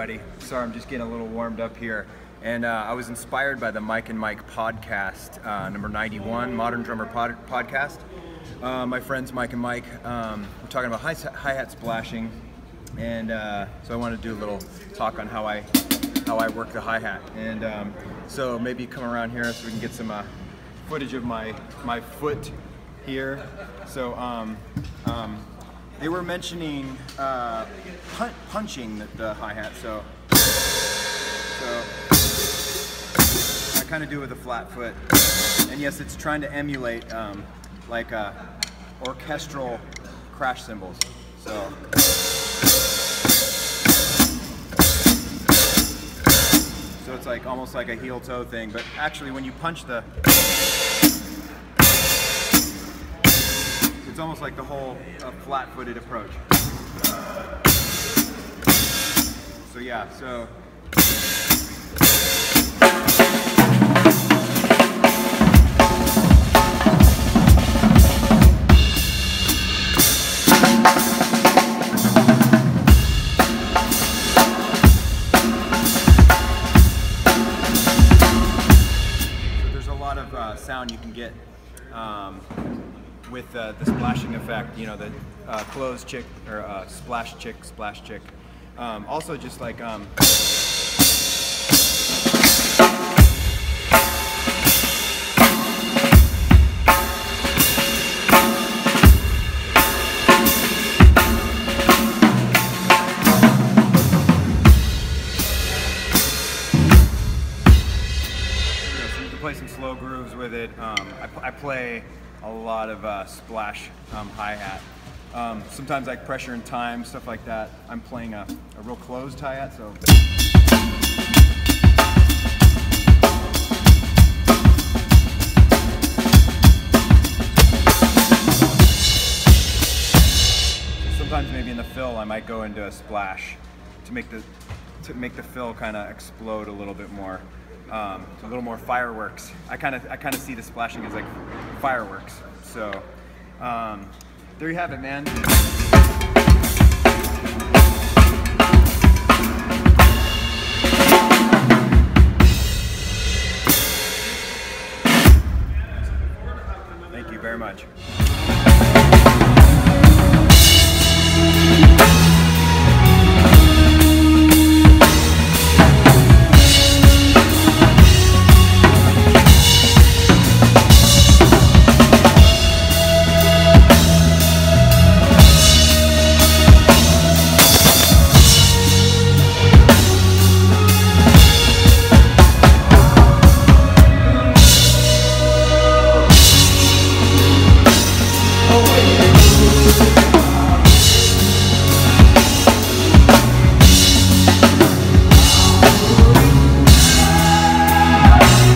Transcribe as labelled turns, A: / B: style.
A: everybody. Sorry, I'm just getting a little warmed up here. And I was inspired by the Mike and Mike podcast, number 91, Modern Drummer podcast. My friends Mike and Mike were talking about hi-hat splashing, and so I wanted to do a little talk on how I work the hi-hat. And so maybe come around here so we can get some footage of my foot here. So they were mentioning punching the hi-hat. So I kind of do it with a flat foot, and yes, it's trying to emulate like orchestral crash cymbals. So it's like almost like a heel toe thing, but actually when you punch it's almost like the whole flat-footed approach. So yeah, so there's a lot of sound you can get with the splashing effect, you know, the close chick or splash chick. Also just like so you can play some slow grooves with it. I play a lot of splash hi-hat. Sometimes like pressure and time, stuff like that. I'm playing a real closed hi-hat, so sometimes maybe in the fill I might go into a splash to make the fill kind of explode a little bit more. A little more fireworks. I kind of see the splashing as like fireworks. So there you have it, man. Thank you very much.